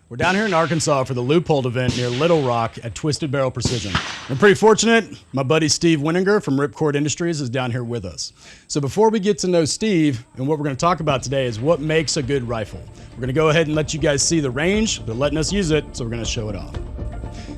We're down here in Arkansas for the Leupold event near Little Rock at Twisted Barrel Precision. I'm pretty fortunate. My buddy Steve Winenger from Ripcord Industries is down here with us. So before we get to know Steve, and what we're going to talk about today is what makes a good rifle. We're going to go ahead and let you guys see the range. They're letting us use it, so we're going to show it off.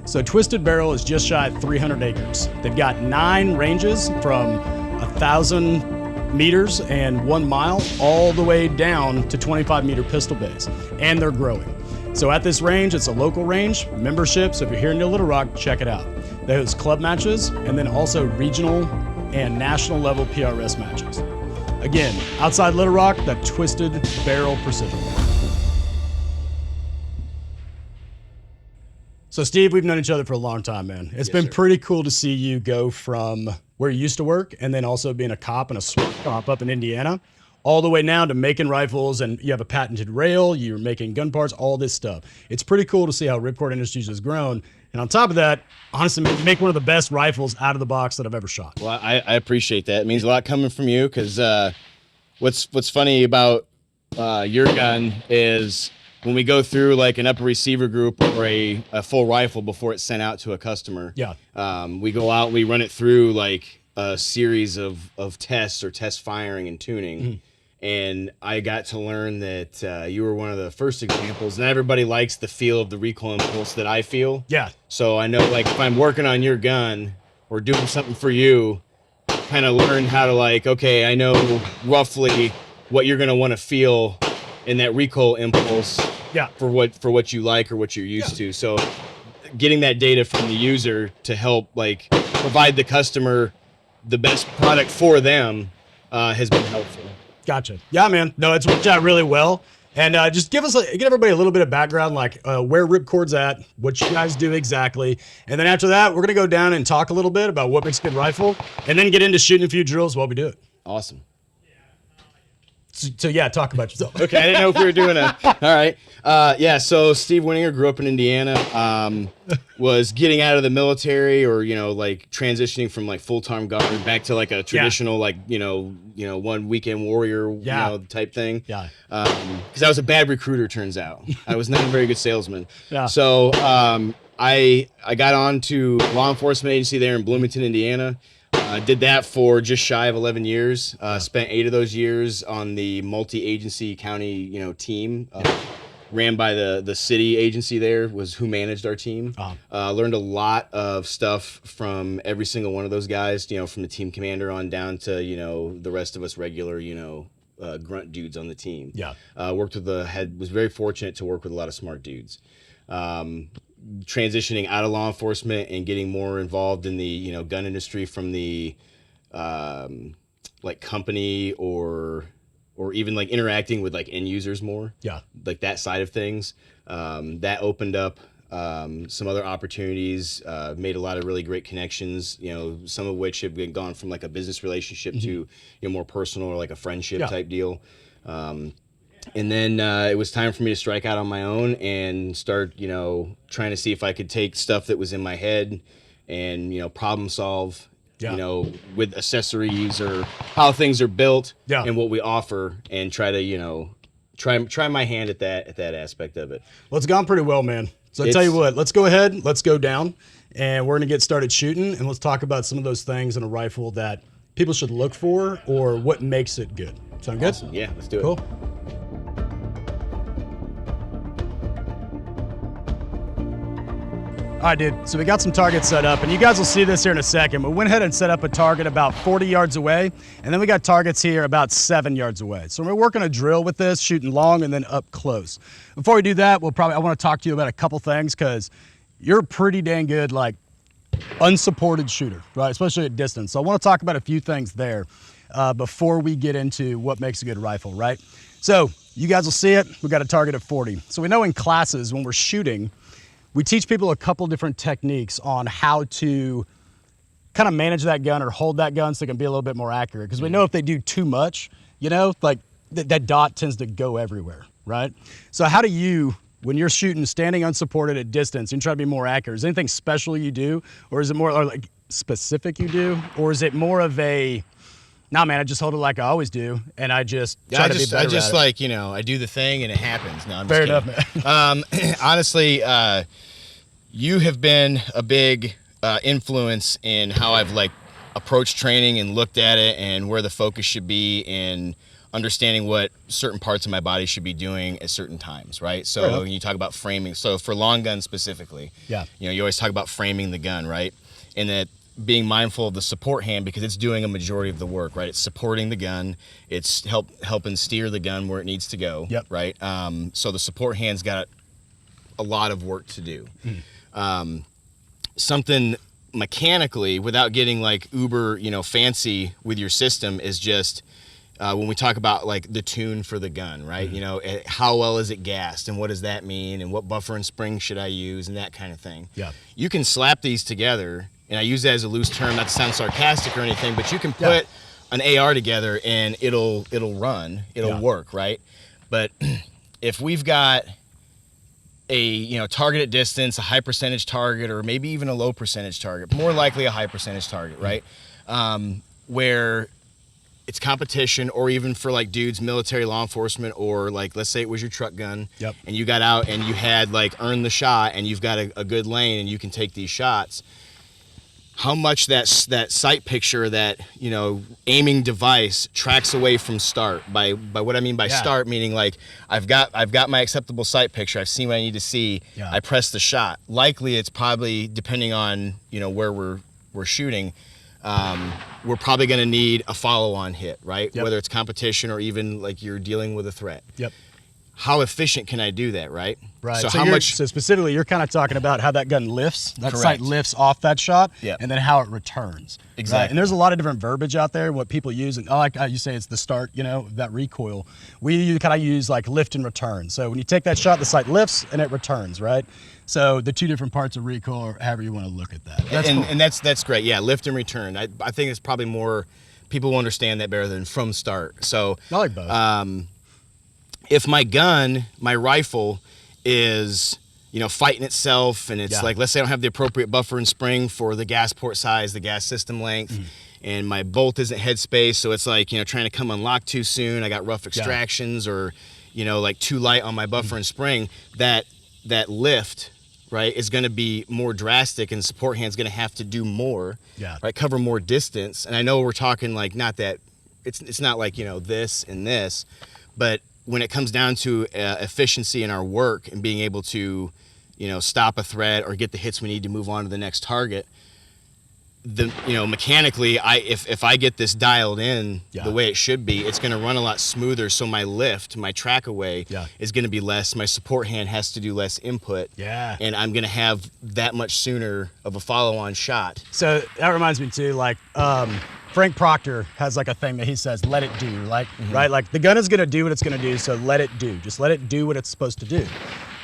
So Twisted Barrel is just shy of 300 acres. They've got 9 ranges from 1,000 meters and 1 mile all the way down to 25-meter pistol bays, and they're growing. So at this range, it's a local range, membership, so if you're here near Little Rock, check it out. They host club matches and then also regional and national level PRS matches. Again, outside Little Rock, that Twisted Barrel Precision. So Steve, we've known each other for a long time, man. It's been pretty cool to see you go from where you used to work and then also being a cop and a SWAT cop up in Indiana, all the way now to making rifles, and you have a patented rail, you're making gun parts, all this stuff. It's pretty cool to see how Ripcord Industries has grown. And on top of that, honestly, you make one of the best rifles out of the box that I've ever shot. Well, I appreciate that. It means a lot coming from you, because what's funny about your gun is when we go through like an upper receiver group or a full rifle before it's sent out to a customer, we go out and we run it through like a series of tests or test firing and tuning. And I got to learn that you were one of the first examples. Not everybody likes the feel of the recoil impulse that I feel. Yeah. So I know, like, if I'm working on your gun or doing something for you, kind of learn how to, like, okay, I know roughly what you're gonna want to feel in that recoil impulse. Yeah. For what you like or what you're used to. So getting that data from the user to help like provide the customer the best product for them has been helpful. Gotcha. Yeah, man. No, it's worked out really well. And just give everybody a little bit of background, like where Ripcord's at, what you guys do exactly. And then after that, we're going to go down and talk a little bit about what makes a good rifle, and then get into shooting a few drills while we do it. Awesome. So yeah, talk about yourself. Okay, I didn't know if we were doing a. All right. Yeah, so Steve Winenger grew up in Indiana. Was getting out of the military, or like transitioning from like full-time guard back to like a traditional like one weekend warrior type thing. Yeah. Because I was a bad recruiter, turns out. I was not a very good salesman. Yeah. So I got on to law enforcement agency there in Bloomington, Indiana. Did that for just shy of 11 years. Spent 8 of those years on the multi-agency county, team. Ran by the city agency there, was who managed our team. Learned a lot of stuff from every single one of those guys, from the team commander on down to, the rest of us regular, grunt dudes on the team. Yeah. Was very fortunate to work with a lot of smart dudes. Transitioning out of law enforcement and getting more involved in the gun industry from the like company or even like interacting with like end users more, like that side of things, that opened up some other opportunities, made a lot of really great connections, some of which have gone from like a business relationship to more personal or like a friendship type deal. And then it was time for me to strike out on my own and start, trying to see if I could take stuff that was in my head and, problem solve, with accessories or how things are built and what we offer, and try to, try my hand at that aspect of it. well, it's gone pretty well, man. So I tell you what, let's go ahead, let's go down, and we're going to get started shooting, and let's talk about some of those things in a rifle that people should look for or what makes it good. Sound good? Awesome. Yeah, let's do it. Cool. All right, dude, so we got some targets set up, and you guys will see this here in a second. We went ahead and set up a target about 40 yards away, and then we got targets here about 7 yards away. So we're working a drill with this, shooting long and then up close. Before we do that, I want to talk to you about a couple things, because you're a pretty dang good, like, unsupported shooter, right? Especially at distance. So I want to talk about a few things there before we get into what makes a good rifle, right? So you guys will see it. We got a target of 40. So we know in classes when we're shooting, we teach people a couple different techniques on how to kind of manage that gun or hold that gun so it can be a little bit more accurate. Because we know if they do too much, like that dot tends to go everywhere, right? So how do you, when you're shooting standing unsupported at distance and try to be more accurate, is there anything special you do, or is it more like specific you do, or is it more of a Nah, man, I just hold it like I always do, and I just try to be better I just at it. like, I do the thing and it happens. No, I'm Fair just enough, man. honestly, you have been a big influence in how I've like approached training and looked at it and where the focus should be and understanding what certain parts of my body should be doing at certain times, right? So when you talk about framing, so for long guns specifically, you always talk about framing the gun, right? And that being mindful of the support hand because it's doing a majority of the work, right? It's supporting the gun, it's helping steer the gun where it needs to go, right? So the support hand's got a lot of work to do. Something mechanically, without getting like uber, fancy with your system, is just when we talk about like the tune for the gun, right? How well is it gassed and what does that mean and what buffer and spring should I use and that kind of thing. You can slap these together, and I use that as a loose term, not to sound sarcastic or anything, but you can put an AR together and it'll run, it'll work, right? But if we've got a target at distance, a high percentage target, or maybe even a low percentage target, more likely a high percentage target, right? Where it's competition, or even for like dudes, military, law enforcement, or like let's say it was your truck gun, and you got out and you had like earned the shot, and you've got a good lane and you can take these shots. How much that sight picture, that aiming device tracks away from start. By what I mean by start, meaning like I've got my acceptable sight picture. I've seen what I need to see. I press the shot. Likely, it's probably, depending on where we're shooting, we're probably going to need a follow-on hit, right? Whether it's competition or even like you're dealing with a threat. How efficient can I do that, right? Right. So how much? So specifically, you're kind of talking about how that gun lifts, that sight lifts off that shot, and then how it returns. Exactly. Right? And there's a lot of different verbiage out there, what people use, and like you say, it's the start, that recoil. We kind of use like lift and return. So when you take that shot, the sight lifts and it returns, right? So the two different parts of recoil, or however you want to look at that. That's cool. And that's great. Yeah, lift and return. I think it's probably more, people will understand that better than from start. So I like both. If my gun, my rifle, is fighting itself, and it's like, let's say I don't have the appropriate buffer and spring for the gas port size, the gas system length, and my bolt isn't headspace, so it's like trying to come unlock too soon. I got rough extractions, or like too light on my buffer and spring. That lift, right, is going to be more drastic, and support hand's going to have to do more, right, cover more distance. And I know we're talking like not that it's not like this and this, but when it comes down to efficiency in our work and being able to, stop a threat or get the hits we need to move on to the next target, mechanically, if I get this dialed in the way it should be, it's going to run a lot smoother. So my lift, my track away, is going to be less. My support hand has to do less input, and I'm going to have that much sooner of a follow-on shot. So that reminds me too, like Frank Proctor has like a thing that he says, let it do, like, right? Like the gun is going to do what it's going to do, so let it do. Just let it do what it's supposed to do.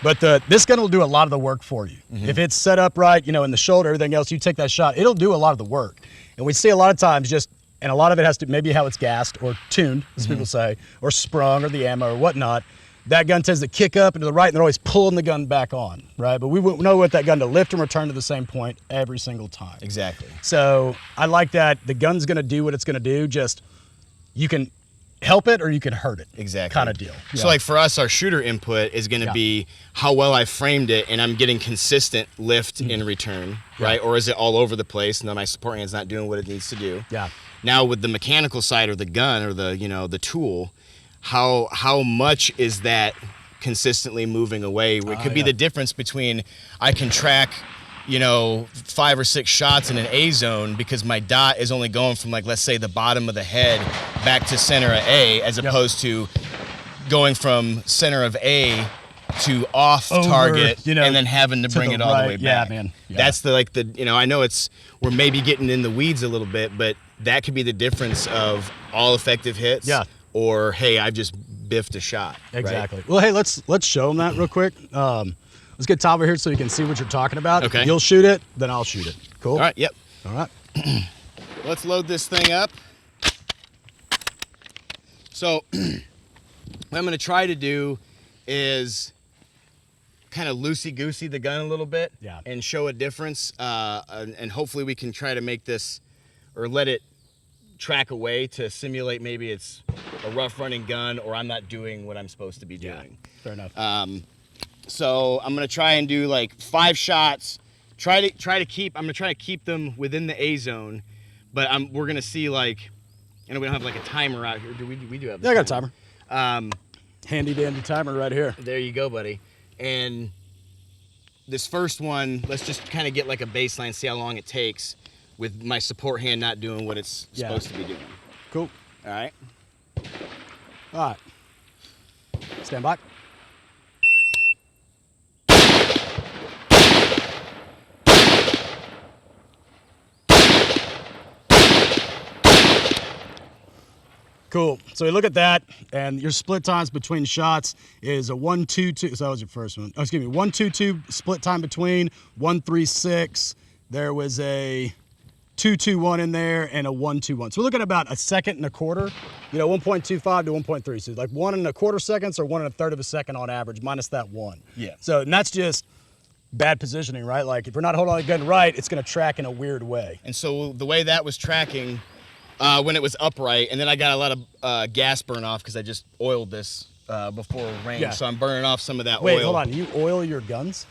But this gun will do a lot of the work for you. If it's set up right, in the shoulder, everything else, you take that shot, it'll do a lot of the work. And we see a lot of times and a lot of it has to, maybe how it's gassed or tuned, as people say, or sprung, or the ammo or whatnot. That gun tends to kick up and to the right, and they're always pulling the gun back on, right? But we wouldn't know what that gun to lift and return to the same point every single time. Exactly. So I like that the gun's going to do what it's going to do. Just you can help it or you can hurt it. Exactly. Kind of deal. So like for us, our shooter input is going to be how well I framed it, and I'm getting consistent lift in return, right? Or is it all over the place and then my support hand's not doing what it needs to do? Now with the mechanical side, or the gun, or the the tool, how much is that consistently moving away? It could be the difference between I can track 5 or 6 shots in an A zone because my dot is only going from, like, let's say the bottom of the head back to center of A, as opposed to going from center of A to off target, and then having to bring it all the way back. That's I know we're maybe getting in the weeds a little bit, but that could be the difference of all effective hits. Or, hey, I've just biffed a shot. Exactly. Right? Well, hey, let's show them that real quick. Let's get Tom over here so you can see what you're talking about. Okay. You'll shoot it, then I'll shoot it. Cool? All right, yep. All right. Let's load this thing up. So what I'm going to try to do is kind of loosey-goosey the gun a little bit and show a difference. And hopefully we can try to make this, or let it track away to simulate maybe it's a rough running gun or I'm not doing what I'm supposed to be doing. Fair enough. So I'm gonna try and do like 5 shots. I'm gonna try to keep them within the A zone, but we're gonna see like, and we don't have like a timer out here. We do have. Yeah, I got a timer. Handy dandy timer right here. There you go, buddy. And this first one, let's just kind of get like a baseline, see how long it takes with my support hand not doing what it's supposed to be doing. Cool. All right. All right. Stand by. Cool. So we look at that, and your split times between shots is a 1-2-2. So that was your first one. Oh, excuse me. 1-2-2 split time between 1-3-6. There was a 2-2-1 in there and a 1-2-1. So we're looking at about 1.25 seconds. You know, 1.25 to 1.3. So like 1 1/4 seconds or 1 1/3 of a second on average, minus that 1. Yeah. So and that's just bad positioning, right? Like if we're not holding on the gun right, it's going to track in a weird way. And so the way that was tracking. When it was upright, and then I got a lot of gas burn off because I just oiled this before range, so I'm burning off some of that oil. Wait, hold on. You oil your guns?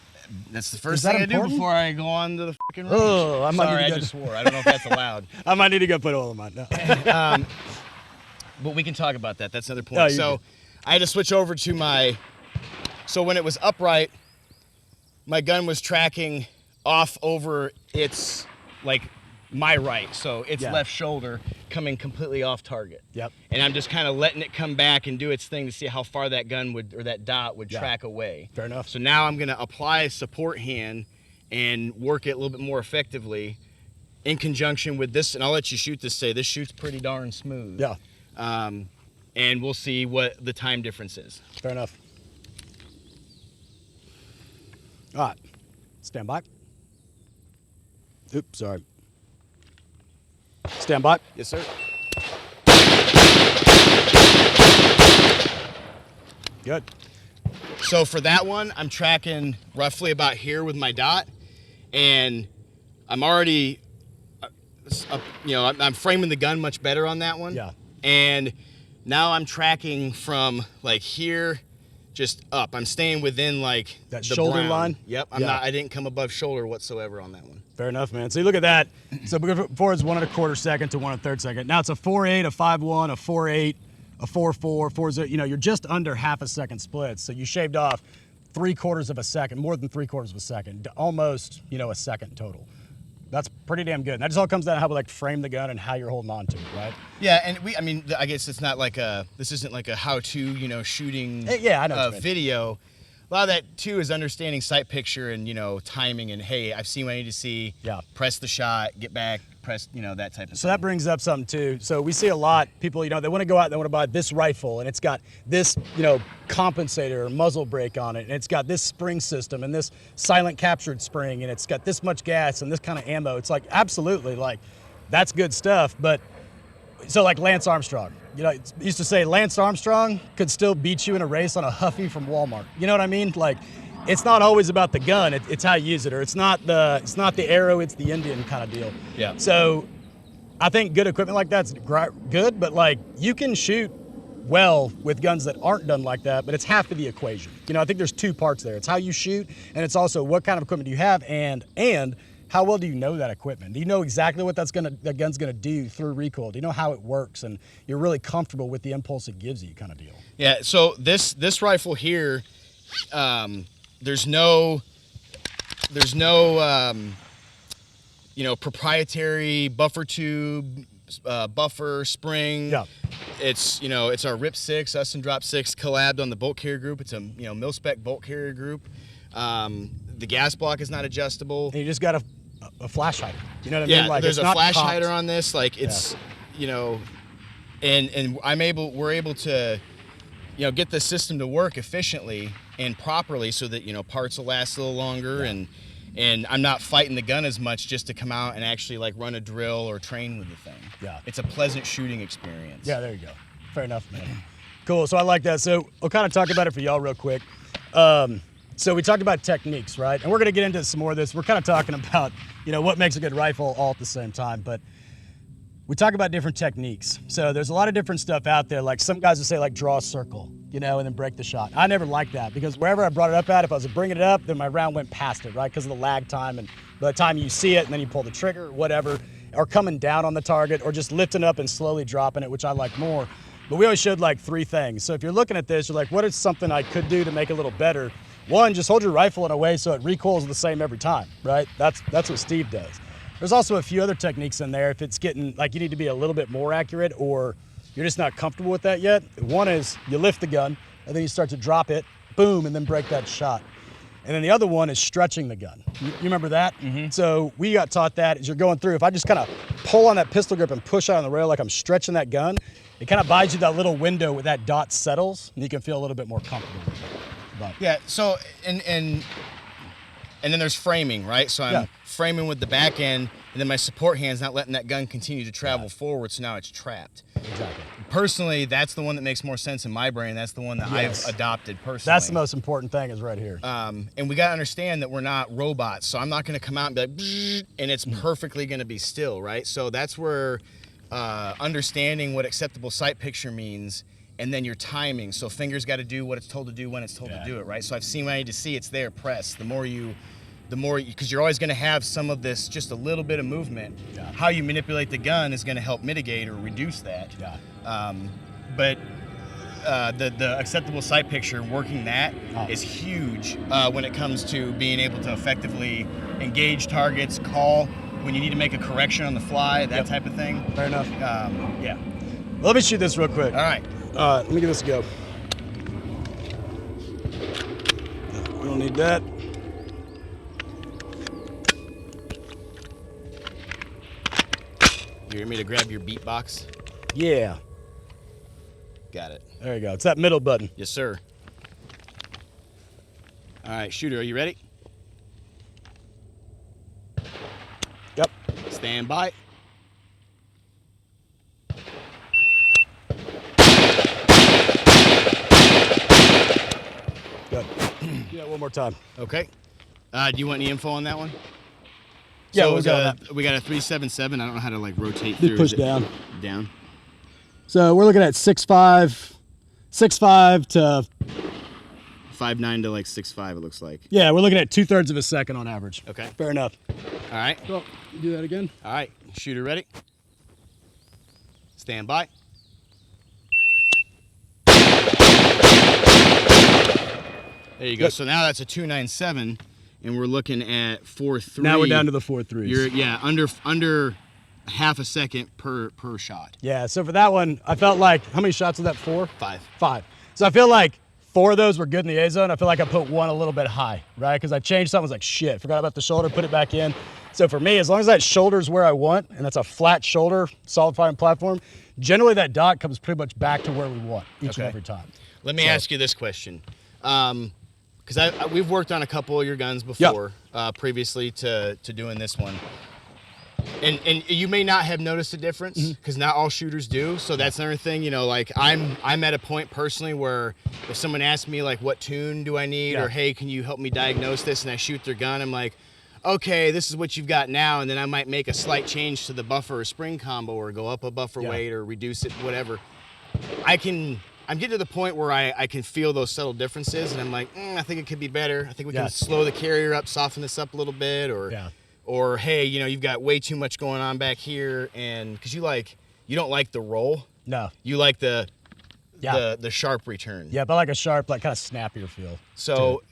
That's the first thing I do before I go on to the fucking range. Oh, I just swore. I don't know if that's allowed. I might need to go put oil in mine. No. But we can talk about that. That's another point. No, So I had to switch over to my. So when it was upright, my gun was tracking off over its like. My right, so it's left shoulder coming completely off target. Yep. And I'm just kind of letting it come back and do its thing to see how far that gun would, or that dot would track away. Fair enough. So now I'm gonna apply a support hand and work it a little bit more effectively in conjunction with this, and I'll let you shoot this, this shoots pretty darn smooth. Yeah. And we'll see what the time difference is. Fair enough. All right, stand by. Oops, sorry. Stand by. Yes, sir. Good. So for that one, I'm tracking roughly about here with my dot, and I'm already, I'm framing the gun much better on that one. Yeah. And now I'm tracking from like here, just up. I'm staying within like that the shoulder brown. line. Yep. I didn't come above shoulder whatsoever on that one. Fair enough, man. So you look at that. So before it's 1 1/4 second to 1 1/3 second. Now it's a 4.8, a 5.1, a 4.8, a 4.4, 4.0. You know, you're just under half a second split. So you shaved off 3/4 of a second, more than 3/4 of a second, almost, a second total. That's pretty damn good. And that just all comes down to how we like frame the gun and how you're holding on to it, right? Yeah, and I guess it's not like this isn't like a how-to, shooting I know video. A lot of that too is understanding sight picture and timing and hey, I've seen what I need to see. Yeah. Press the shot, get back, press that type of thing. So that brings up something too. So we see a lot people, they want to go out, they want to buy this rifle and it's got this, compensator or muzzle brake on it, and it's got this spring system and this silent captured spring, and it's got this much gas and this kind of ammo. It's like absolutely like that's good stuff, but so like Lance Armstrong. It used to say Lance Armstrong could still beat you in a race on a Huffy from Walmart. You know what I mean? Like, it's not always about the gun. It's how you use it, or it's not the arrow. It's the Indian kind of deal. Yeah. So, I think good equipment like that's good, but like you can shoot well with guns that aren't done like that, but it's half of the equation. I think there's 2 parts there. It's how you shoot, and it's also what kind of equipment do you have, and how well do you know that equipment? Do you know exactly what that gun's gonna do through recoil? Do you know how it works, and you're really comfortable with the impulse it gives you, kind of deal? Yeah. So this rifle here, there's no proprietary buffer tube, buffer spring. Yeah. It's it's our Rip 6, us and Drop 6 collabed on the bolt carrier group. It's a mil-spec bolt carrier group. The gas block is not adjustable. And you just got a flash hider. You know what I yeah, mean? Like, there's it's a not flash cocked. hider on this. Like it's, and we're able to, get the system to work efficiently and properly so that parts will last a little longer, and I'm not fighting the gun as much just to come out and actually like run a drill or train with the thing. Yeah. It's a pleasant shooting experience. Yeah, there you go. Fair enough, man. Cool. So I like that. So we'll kind of talk about it for y'all real quick. So we talked about techniques, right? And we're going to get into some more of this. We're kind of talking about, what makes a good rifle all at the same time. But we talk about different techniques. So there's a lot of different stuff out there. Like some guys will say like draw a circle, you know, and then break the shot. I never liked that because wherever I brought it up at, if I was bringing it up, then my round went past it, right? Because of the lag time, and by the time you see it and then you pull the trigger, whatever, or coming down on the target, or just lifting up and slowly dropping it, which I like more. But we always showed like 3 things. So if you're looking at this, you're like, what is something I could do to make it a little better? One, just hold your rifle in a way so it recoils the same every time, right? That's what Steve does. There's also a few other techniques in there if it's getting, like you need to be a little bit more accurate or you're just not comfortable with that yet. One is you lift the gun and then you start to drop it, boom, and then break that shot. And then the other one is stretching the gun. You remember that? Mm-hmm. So we got taught that as you're going through, if I just kind of pull on that pistol grip and push out on the rail like I'm stretching that gun, it kind of buys you that little window where that dot settles and you can feel a little bit more comfortable with it. But, yeah, so, and then there's framing, right? So I'm framing with the back end, and then my support hand's not letting that gun continue to travel forward, so now it's trapped. Exactly. Personally, that's the one that makes more sense in my brain. That's the one that I've adopted personally. That's the most important thing is right here. And we got to understand that we're not robots, so I'm not going to come out and be like, Bzz, and it's perfectly going to be still, right? So that's where understanding what acceptable sight picture means, and then your timing. So fingers got to do what it's told to do when it's told to do it, right? So I've seen what I need to see, it's there, press. The more you, because you're always going to have some of this, just a little bit of movement. Yeah. How you manipulate the gun is going to help mitigate or reduce that. Yeah. But the acceptable sight picture, working that is huge when it comes to being able to effectively engage targets, call when you need to make a correction on the fly, that type of thing. Fair enough. Yeah. Well, let me shoot this real quick. All right. Let me give this a go. We don't need that. You hear me to grab your beatbox? Yeah. Got it. There you go. It's that middle button. Yes, sir. All right, shooter, are you ready? Yep. Stand by. Good. Do that one more time. Okay. Do you want any info on that one? Yeah, so we'll go. We got a 377. I don't know how to like rotate You through. push down. Down. So we're looking at 6.5 to 5.9 to like 6.5. It looks like. Yeah, we're looking at 2/3 of a second on average. Okay. Fair enough. All right. Well, do that again. All right. Shooter ready. Stand by. There you go. Good. So now that's a 297, and we're looking at 4.3. Now we're down to the 4.3s. You're under half a second per shot. Yeah. So for that one, I felt like how many shots was that? 4? 5. 5. So I feel like 4 of those were good in the A zone. I feel like I put one a little bit high, right? Because I changed something. I was like, shit, forgot about the shoulder, put it back in. So for me, as long as that shoulder's where I want, and that's a flat shoulder, solid firing platform, generally that dot comes pretty much back to where we want each and every time. Let me ask you this question. Because we've worked on a couple of your guns before, previously to doing this one. And you may not have noticed a difference because not all shooters do. So that's another thing, you know, like I'm at a point personally where if someone asks me like what tune do I need or hey, can you help me diagnose this, and I shoot their gun, I'm like, okay, this is what you've got now, and then I might make a slight change to the buffer or spring combo or go up a buffer weight or reduce it, whatever. I'm getting to the point where I can feel those subtle differences, and I'm like, I think it could be better. I think we can slow the carrier up, soften this up a little bit, or hey, you know, you've got way too much going on back here, and because you don't like the roll. No. You like the sharp return. Yeah, but like a sharp, like kind of snappier feel. So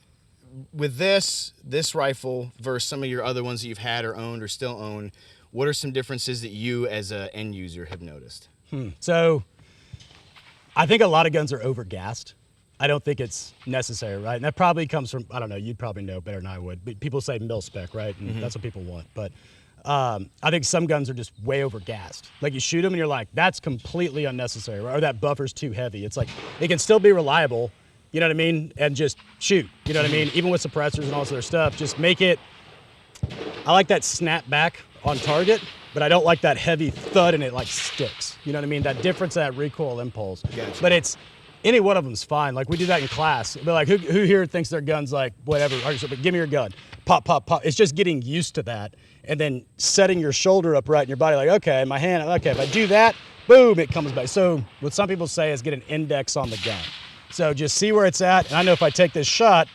with this rifle versus some of your other ones that you've had or owned or still own, what are some differences that you as an end user have noticed? So I think a lot of guns are overgassed. I don't think it's necessary, right? And that probably comes from, I don't know, you'd probably know better than I would, but people say mil spec, right? And that's what people want. But I think some guns are just way overgassed. Like you shoot them and you're like, that's completely unnecessary, right? Or that buffer's too heavy. It's like, it can still be reliable, you know what I mean? And just shoot, you know what I mean? Even with suppressors and all this other stuff, just make it, I like that snap back on target, but I don't like that heavy thud and it like sticks. You know what I mean? That difference, that recoil impulse. Gotcha. But it's any one of them's fine. Like we do that in class. But like, who here thinks their gun's like whatever? But give me your gun. Pop, pop, pop. It's just getting used to that, and then setting your shoulder up right in your body. Like, okay, my hand. Okay, if I do that, boom, it comes back. So what some people say is get an index on the gun. So just see where it's at, and I know if I take this shot,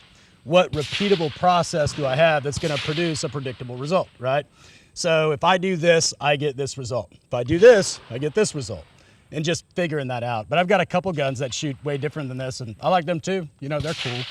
what repeatable process do I have that's going to produce a predictable result, right? So if I do this, I get this result. If I do this, I get this result. And just figuring that out. But I've got a couple guns that shoot way different than this, and I like them too. You know, they're cool.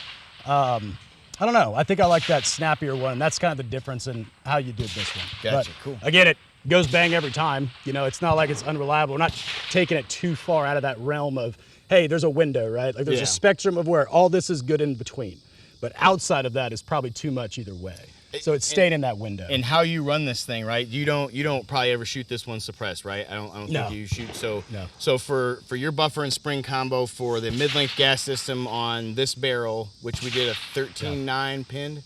I don't know. I think I like that snappier one. That's kind of the difference in how you did this one. Gotcha, but cool. I get it. Goes bang every time. You know, it's not like it's unreliable. We're not taking it too far out of that realm of, hey, there's a window, right? Like there's a spectrum of where all this is good in between. But outside of that is probably too much either way. So it's staying in that window. And how you run this thing, right? You don't probably ever shoot this one suppressed, right? I don't think you shoot. So so for your buffer and spring combo for the mid-length gas system on this barrel, which we did a 13.9 pinned.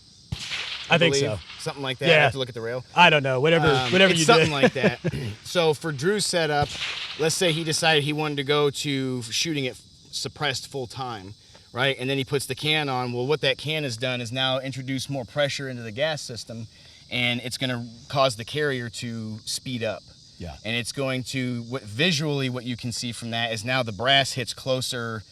I think so. Something like that. Yeah. I have to look at the rail. I don't know. Whatever it's you something do. like that. So for Drew's setup, let's say he decided he wanted to go to shooting it suppressed full time. Right, and then he puts the can on. Well, what that can has done is now introduce more pressure into the gas system, and it's going to cause the carrier to speed up. Yeah. And it's going to, visually what you can see from that is now the brass hits closer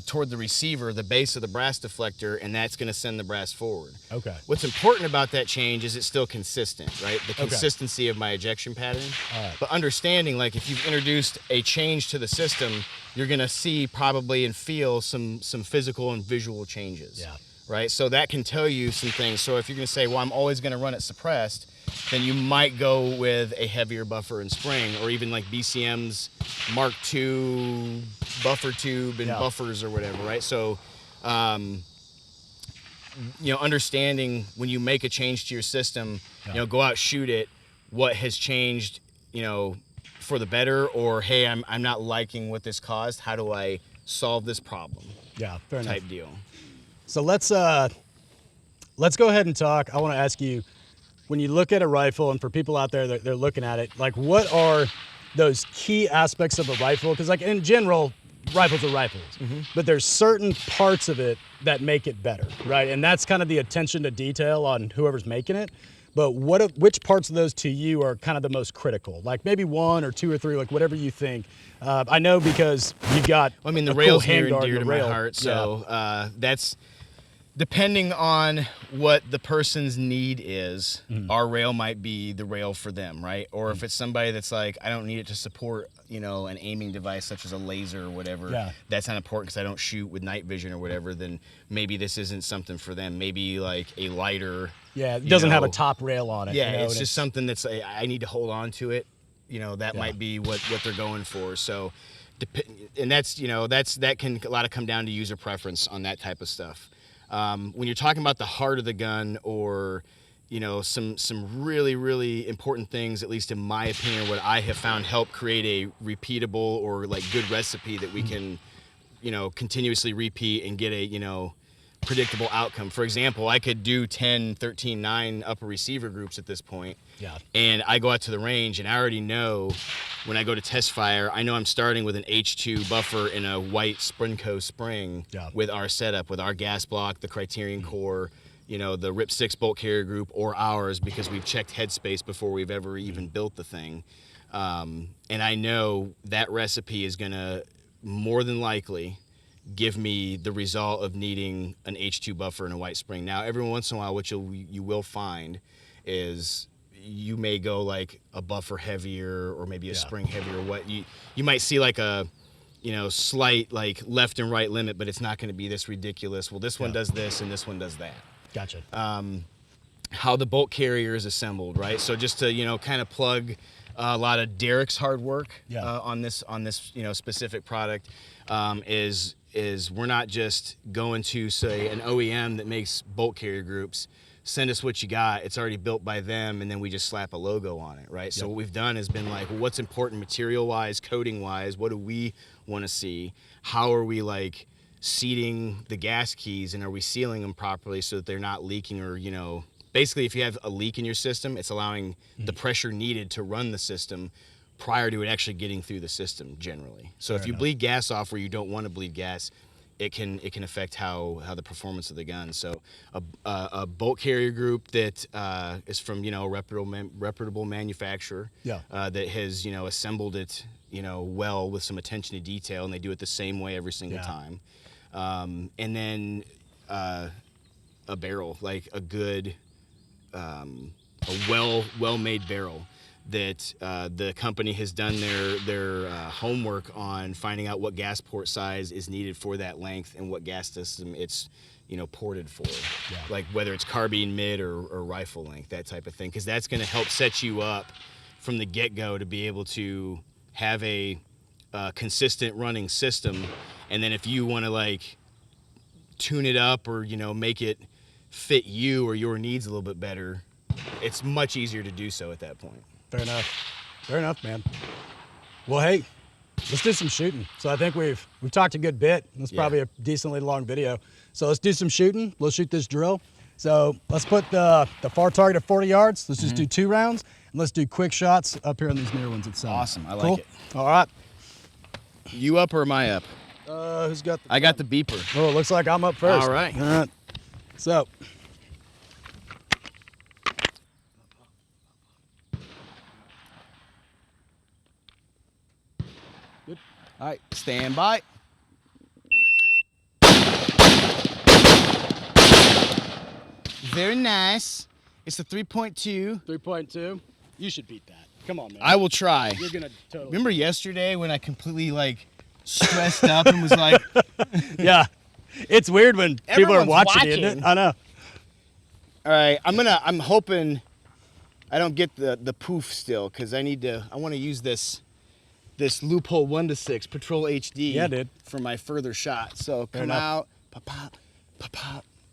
toward the receiver, the base of the brass deflector, and that's going to send the brass forward. Okay. What's important about that change is it's still consistent, right? The consistency of my ejection pattern. All right. But understanding, like if you've introduced a change to the system, you're going to see probably and feel some physical and visual changes. Yeah. Right? So that can tell you some things. So if you're going to say, well, I'm always going to run it suppressed, then you might go with a heavier buffer and spring, or even like BCM's Mark II buffer tube and buffers or whatever, right? So, understanding when you make a change to your system, go out, shoot it, what has changed, for the better, or hey, I'm not liking what this caused. How do I solve this problem? Yeah, fair enough. Type deal. So let's go ahead and talk. I want to ask you, when you look at a rifle, and for people out there that they're looking at it, like what are those key aspects of a rifle? Because like in general, rifles are rifles, but there's certain parts of it that make it better, right? And that's kind of the attention to detail on whoever's making it. But which parts of those to you are kind of the most critical? Like maybe one or two or three, like whatever you think. I know because you've got the rail's near and dear to my heart, so that's depending on what the person's need is. Our rail might be the rail for them, right? Or if it's somebody that's like, I don't need it to support, an aiming device such as a laser or whatever. That's not important because I don't shoot with night vision or whatever. Then maybe this isn't something for them. Maybe like a lighter. Yeah, it doesn't have a top rail on it. Yeah, it's just something that's I need to hold on to it. That might be what they're going for. So, and that's that can a lot of come down to user preference on that type of stuff. When you're talking about the heart of the gun, or some really, really important things, at least in my opinion, what I have found help create a repeatable or like good recipe that we can continuously repeat and get a predictable outcome. For example, I could do 10, 13, 9 upper receiver groups at this point. Yeah. And I go out to the range and I already know when I go to test fire, I know I'm starting with an H2 buffer and a white Sprinco spring with our setup, with our gas block, the Criterion core, the RIP 6 bolt carrier group, or ours, because we've checked headspace before we've ever even built the thing. And I know that recipe is gonna more than likely give me the result of needing an H2 buffer and a white spring. Now, every once in a while, what you will find is you may go like a buffer heavier or maybe a spring heavier. What you might see like a slight like left and right limit, but it's not going to be this ridiculous. Well, this one does this and this one does that. Gotcha. How the bolt carrier is assembled, right? So just to kind of plug a lot of Derek's hard work on this specific product is we're not just going to say an OEM that makes bolt carrier groups, send us what you got, it's already built by them, and then we just slap a logo on it, right? So what we've done has been like, well, what's important material wise, coating wise, what do we want to see? How are we like seating the gas keys, and are we sealing them properly so that they're not leaking, or basically if you have a leak in your system, it's allowing the pressure needed to run the system prior to it actually getting through the system generally. So if you bleed gas off where you don't want to bleed gas, it can affect how the performance of the gun. So a bolt carrier group that is from a reputable manufacturer that has assembled it well with some attention to detail, and they do it the same way every single time. And then a barrel, like a good a well-made barrel that the company has done their homework on finding out what gas port size is needed for that length and what gas system it's ported for, like whether it's carbine mid or rifle length, that type of thing, because that's going to help set you up from the get-go to be able to have a consistent running system. And then if you want to like tune it up or make it fit you or your needs a little bit better, it's much easier to do so at that point. Fair enough. Fair enough, man. Well, hey, let's do some shooting. So I think we've talked a good bit. It's probably a decently long video. So let's do some shooting. Let's shoot this drill. So let's put the far target at 40 yards. Let's just do 2 rounds. And let's do quick shots up here on these near ones at 7. Awesome. I like it. All right. You up or am I up? Who's got the... I got the beeper. Oh, it looks like I'm up first. All right. All right. So... All right, stand by. Very nice. It's a 3.2. 3.2. You should beat that. Come on, man. I will try. You're gonna totally. Remember yesterday when I completely like stressed up and was like, yeah, it's weird when people are Everyone's watching, isn't watching. it? I know. all right, I'm hoping I don't get the poof still, because I want to use this Leupold 1-6 Patrol HD. Yeah, dude. For my further shot. So come out, pop, pop, pop, pop,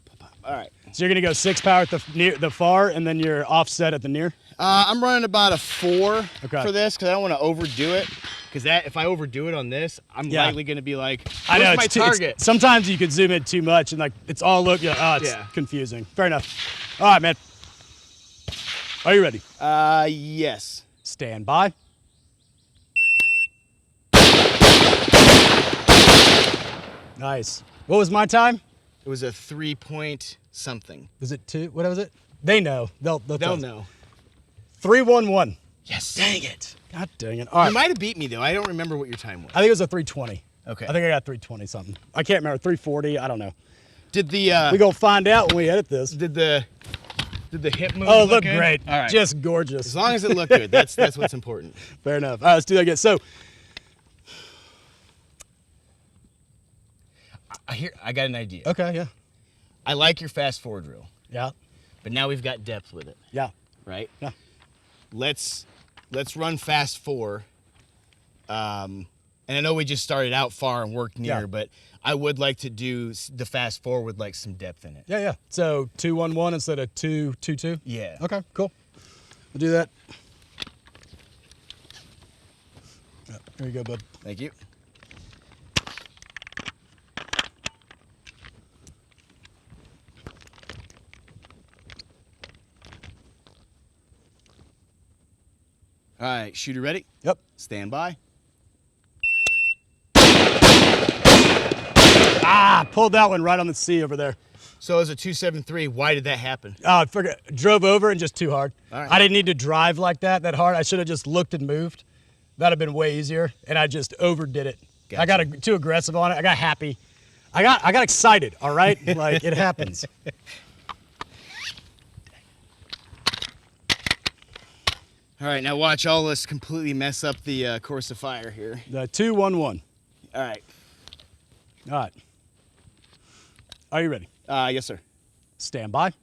pop, pop. All right. So you're gonna go 6 power at the far, and then you're offset at the near. I'm running about a 4 Okay. for this because I don't want to overdo it. Because if I overdo it on this, I'm likely going to be like, I know, where's my target? Sometimes you could zoom in too much, and like it's all look. It's confusing. Fair enough. All right, man. Are you ready? Yes. Stand by. Nice. What was my time? It was a 3 point something. Was it 2? What was it? They know. They'll tell us. know. 3:11. Yes. Dang it. God dang it. All right. You might have beat me, though. I don't remember what your time was. I think it was a 3:20. Okay. I think I got 3:20 something. I can't remember. 3:40. I don't know. Did the We gonna find out when we edit this. did the hip move Look good? great. All right. Just gorgeous. As long as it looked good, that's what's important. Fair enough. All right, let's do that again. So I got an idea. okay, yeah, I like your fast forward drill, yeah, but now we've got depth with it, yeah, right? yeah. Let's run fast 4. And I know we just started out far and worked near, Yeah. but I would like to do the fast 4 with like some depth in it. Yeah, yeah. So 2-1-1 instead of 2-2-2. Yeah. Okay, cool. We'll do that. Yeah, here you go, bud. Thank you. All right, shooter ready? Yep. Stand by. Pulled that one right on the C over there. So as a 273, why did that happen? I forgot. Drove over and just too hard. All right. I didn't need to drive like that hard. I should have just looked and moved. That'd have been way easier. And I just overdid it. Gotcha. I got too aggressive on it. I got happy. I got excited. All right, like it happens. All right, now watch all this completely mess up the course of fire here. The 2-1-1. All right. All right. Are you ready? Yes, sir. Stand by.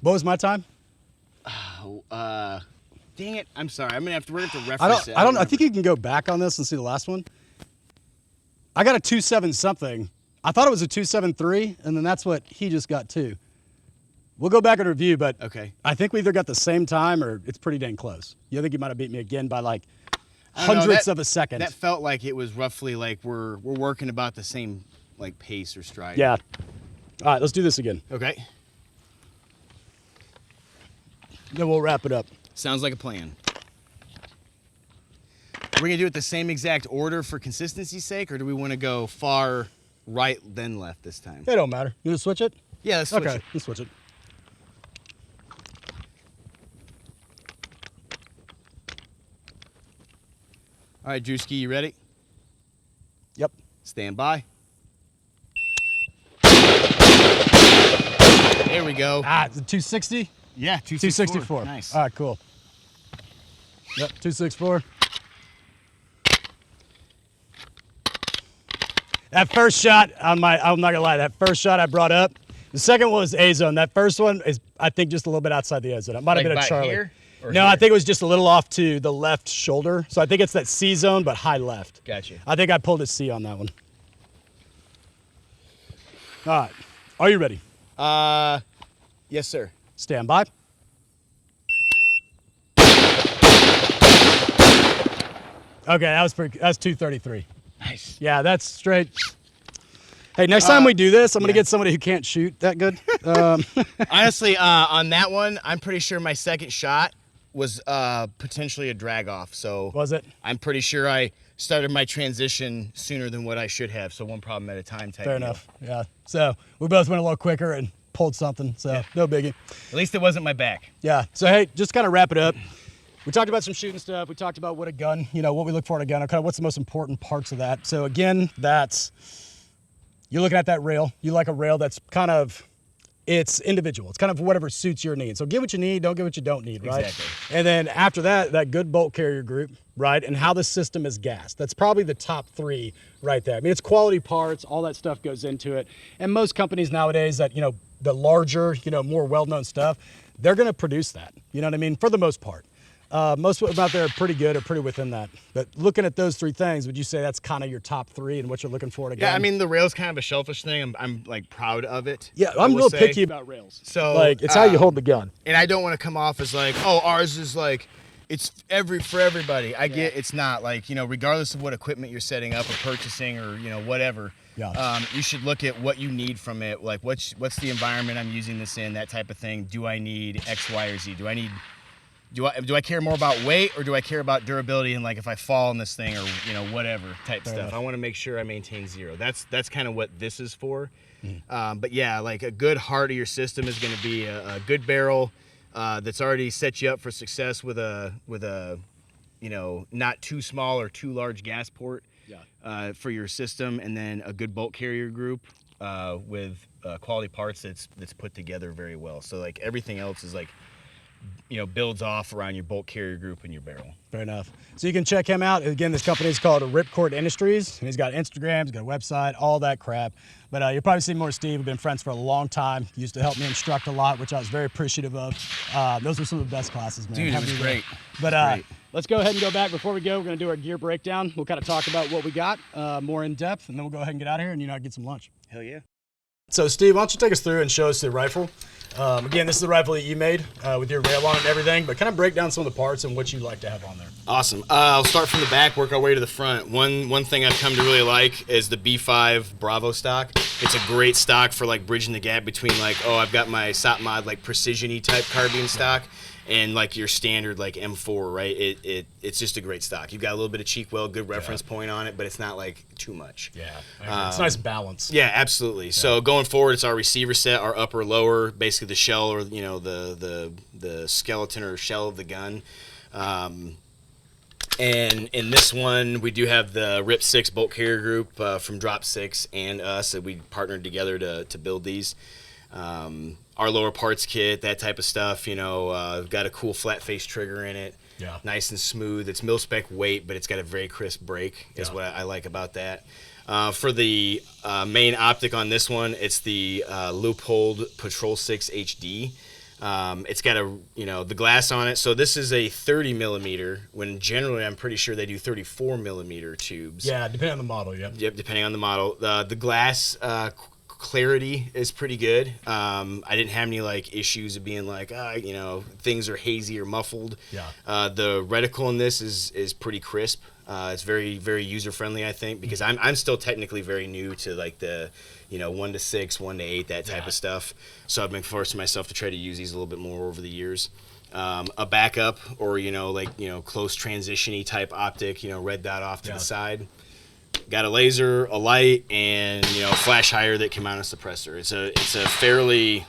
What was my time? Oh, dang it. I'm sorry. We're gonna have to reference it. I think you can go back on this and see the last one. I got a 2.7 something. I thought it was a 2.73, and then that's what he just got too. We'll go back and review, but Okay. I think we either got the same time or it's pretty dang close. You think you might have beat me again by like I don't know, hundredths of a second. That felt like it was roughly like we're working about the same like pace or stride. Yeah. All right, let's do this again. Okay. then we'll wrap it up. Sounds like a plan. We're gonna do it the same exact order for consistency's sake, or do we want to go far right then left this time? It don't matter. You want to switch it? Yeah, let's switch Okay, it. let's switch it. All right, Drewski, you ready? Yep. Stand by. There we go. Ah, is it 260? Yeah, 264. Nice. All right, cool. Yep, 264. That first shot I'm not gonna lie, that first shot I brought up, the second one was A-zone. That first one is, I think, just a little bit outside the A-zone. It might have been a about Charlie. here or No, here? I think it was just a little off to the left shoulder. So I think it's that C-zone, but high left. Gotcha. I think I pulled a C on that one. All right, are you ready? Yes, sir. Stand by. Okay, that's 233. Nice. Yeah, that's straight. Hey, next time we do this, I'm gonna get somebody who can't shoot that good. Honestly, on that one, I'm pretty sure my second shot was potentially a drag off. So Was it? I'm pretty sure I started my transition sooner than what I should have. So one problem at a time type Fair deal. enough. Yeah. So we both went a little quicker and pulled something. So no biggie. At least it wasn't my back. Yeah. So hey, just kind of wrap it up. We talked about some shooting stuff. We talked about what a gun, what we look for in a gun, kind of what's the most important parts of that. So again, you're looking at that rail. You like a rail that's kind of, it's individual. It's kind of whatever suits your needs. So get what you need, don't get what you don't need, right? Exactly. And then after that good bolt carrier group, right? And how the system is gassed. That's probably the top three right there. I mean, it's quality parts, all that stuff goes into it. And most companies nowadays that, the larger, more well-known stuff, they're gonna produce that. You know what I mean? For the most part. Most of them out there are pretty good or pretty within that. But looking at those three things, would you say that's kind of your top three and what you're looking for in a gun? Yeah, I mean the rail's kind of a shellfish thing. I'm like proud of it. Yeah, I I'm will real say. picky about rails. So like, it's how you hold the gun. And I don't want to come off as like, oh, ours is like, it's for everybody. I get it's not like, regardless of what equipment you're setting up or purchasing or whatever. Yeah. You should look at what you need from it. Like what's the environment I'm using this in, that type of thing. Do I need X, Y, or Z? Do I care more about weight or do I care about durability and like if I fall in this thing or whatever type stuff? enough. I want to make sure I maintain zero. That's kind of what this is for. But yeah, like a good heart of your system is going to be a good barrel that's already set you up for success with a not too small or too large gas port for your system, and then a good bolt carrier group with quality parts that's put together very well. So like everything else is like builds off around your bolt carrier group and your barrel. Fair enough. So you can check him out. Again, this company is called Ripcord Industries, and he's got Instagram, he's got a website, all that crap. But you'll probably see more of Steve. We've been friends for a long time. He used to help me instruct a lot, which I was very appreciative of. Those were some of the best classes, man. Dude, it was great. But great. let's go ahead and go back. Before we go, we're going to do our gear breakdown. We'll kind of talk about what we got more in depth, and then we'll go ahead and get out of here and get some lunch. Hell yeah. So Steve, why don't you take us through and show us the rifle? Again, this is the rifle that you made with your rail on it and everything, but kind of break down some of the parts and what you like to have on there. Awesome. I'll start from the back, work our way to the front. One thing I've come to really like is the B5 Bravo stock. It's a great stock for like bridging the gap between like, oh, I've got my SOP mod like precision-y type carbine stock and like your standard like M4, right? It's just a great stock. You've got a little bit of cheek weld, good reference point on it, but it's not like too much. Yeah, it's nice balance. Yeah, absolutely. So going forward, it's our receiver set, our upper lower, basically the shell or the skeleton or shell of the gun. And in this one, we do have the RIP 6 bolt carrier group from Drop 6 and us that we partnered together to build these. Our lower parts kit, that type of stuff, got a cool flat face trigger in it. Yeah. Nice and smooth. It's mil-spec weight, but it's got a very crisp break is what I like about that. For the main optic on this one, it's the Leupold Patrol 6 HD. It's got the glass on it. So this is a 30 millimeter when generally I'm pretty sure they do 34 millimeter tubes. Yeah, depending on the model, yeah. Yep, depending on the model. The glass clarity is pretty good. I didn't have any like issues of being like, things are hazy or muffled. Yeah. The reticle in this is pretty crisp. It's very, very user friendly, I think, because I'm still technically very new to like the 1 to 6, 1 to 8, that type of stuff. So I've been forcing myself to try to use these a little bit more over the years. a backup or, close transition-y type optic, red dot off to the side. Got a laser, a light, and, a flash higher that can mount a suppressor. It's a fairly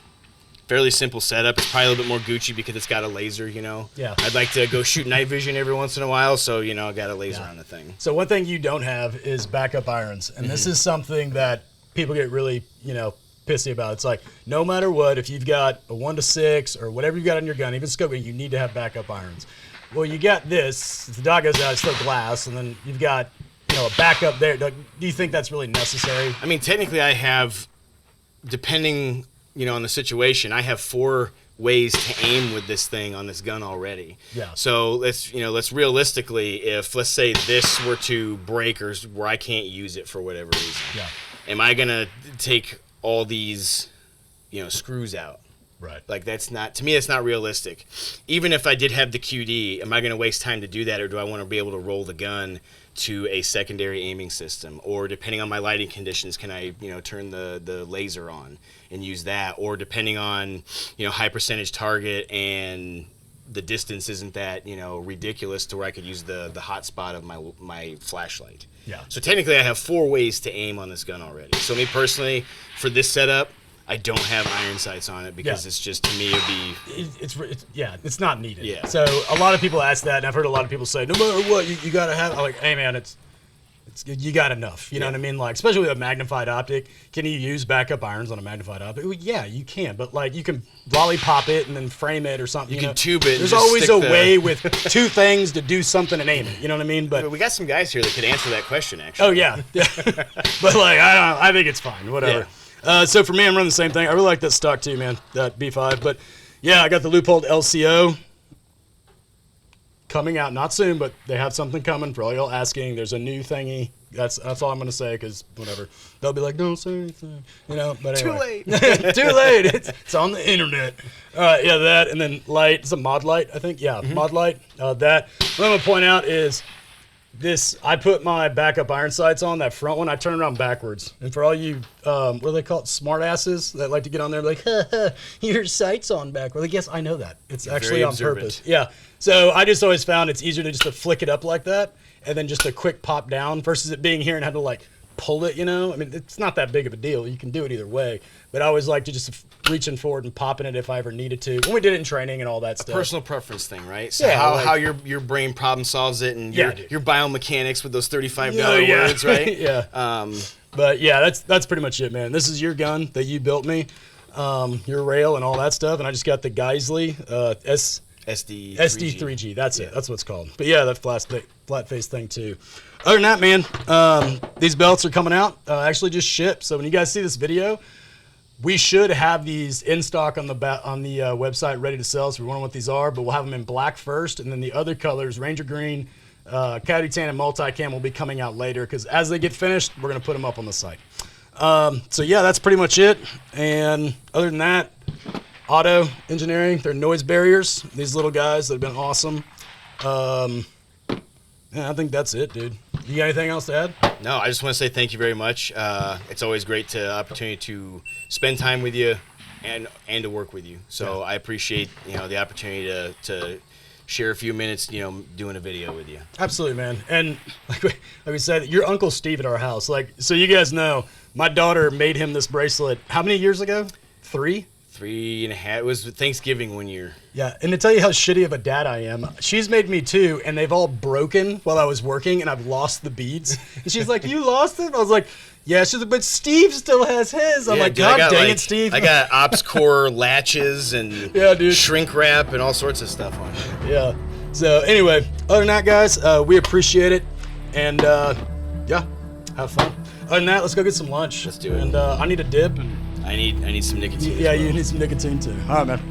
simple setup. It's probably a little bit more Gucci because it's got a laser, Yeah. I'd like to go shoot night vision every once in a while, so, I got a laser on the thing. So one thing you don't have is backup irons. And this is something that people get really, pissy about. It's like, no matter what, if you've got a 1-6 or whatever you've got on your gun, even scoping, you need to have backup irons. Well, you got this. If the dot goes out, it's still glass, and then you've got, a backup there. Do you think that's really necessary? I mean, technically I have, depending, on the situation, I have 4 ways to aim with this thing on this gun already. Yeah. So let's realistically, if let's say this were to break or where I can't use it for whatever reason, am I gonna take all these, screws out? Right. Like that's not, to me, it's not realistic. Even if I did have the QD, am I gonna waste time to do that, or do I want to be able to roll the gun to a secondary aiming system? Or depending on my lighting conditions, can I, turn the laser on and use that? Or depending on, high percentage target and the distance isn't that, ridiculous to where I could use the hot spot of my flashlight. Yeah. So technically I have 4 ways to aim on this gun already. So me personally, for this setup, I don't have iron sights on it because it's just, to me, it'd be... It's not needed. Yeah. So a lot of people ask that, and I've heard a lot of people say, no matter what, you got to have... I'm like, hey, man, you got enough. You know what I mean? Like, especially with a magnified optic. Can you use backup irons on a magnified optic? Well, yeah, you can. But, like, you can lollipop it and then frame it or something. You can tube it. There's always a way with 2 things to do something and aim it. You know what I mean? But we got some guys here that could answer that question, actually. Oh, yeah. But, like, I think it's fine. Whatever. Yeah. So for me, I'm running the same thing. I really like that stock too, man, that B5. But yeah, I got the Leupold LCO coming out, not soon, but they have something coming for all y'all asking. There's a new thingy. That's all I'm going to say, because whatever. They'll be like, don't say anything. But anyway. Too late. Too late. It's on the internet. Yeah, that. And then light. It's a mod light, I think. Yeah, mod light. That. What I'm going to point out is this, I put my backup iron sights on, that front one, I turn around backwards. And for all you, what do they call it, smart asses that like to get on there like, your sights on backwards. Like, yes, I know that. It's actually on purpose. Yeah. So I just always found it's easier to just to flick it up like that and then just a quick pop down versus it being here and have to like pull it, I mean, it's not that big of a deal. You can do it either way. But I always like to just reaching forward and popping it if I ever needed to. When we did it in training and all that stuff. Personal preference thing, right? So Yeah, how your brain problem solves it, and your biomechanics with those $35 words, right? Yeah. But yeah, that's pretty much it, man. This is your gun that you built me, your rail and all that stuff, and I just got the Geisley SD3G. That's it. That's what it's called. But yeah, that flat face thing too. Other than that, man, these belts are coming out. Actually, just shipped. So when you guys see this video, we should have these in stock on the website ready to sell. So we're wondering what these are, but we'll have them in black first, and then the other colors, Ranger Green, Coyote Tan, and Multicam, will be coming out later. Because as they get finished, we're gonna put them up on the site. So yeah, that's pretty much it. And other than that, Auto Engineering, they're noise barriers. These little guys that have been awesome. Yeah, I think that's it, dude. You got anything else to add? No, I just want to say thank you very much. It's always great to opportunity to spend time with you and to work with you. So I appreciate the opportunity to share a few minutes doing a video with you. Absolutely, man. And like we said, your Uncle Steve at our house. Like, so you guys know, my daughter made him this bracelet how many years ago? 3? 3.5. It was Thanksgiving one year. Yeah, and to tell you how shitty of a dad I am, she's made me 2, and they've all broken while I was working, and I've lost the beads. And she's like, you lost them? I was like, yeah. She's like, but Steve still has his. I'm like, dude, God dang it, Steve. I got ops core latches and shrink wrap and all sorts of stuff on it. Yeah. So anyway, other than that, guys, we appreciate it, and yeah, have fun. Other than that, let's go get some lunch. Let's do it. And I need a dip. And I need some nicotine. Yeah, you need some nicotine too. All right, man.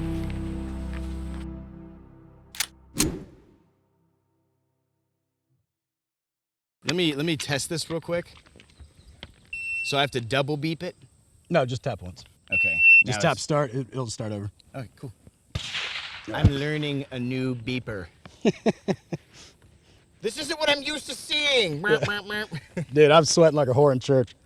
Let me test this real quick. So I have to double beep it? No, just tap once. Okay. Just tap start. It'll start over. Okay, cool. I'm learning a new beeper. This isn't what I'm used to seeing. Dude, I'm sweating like a whore in church.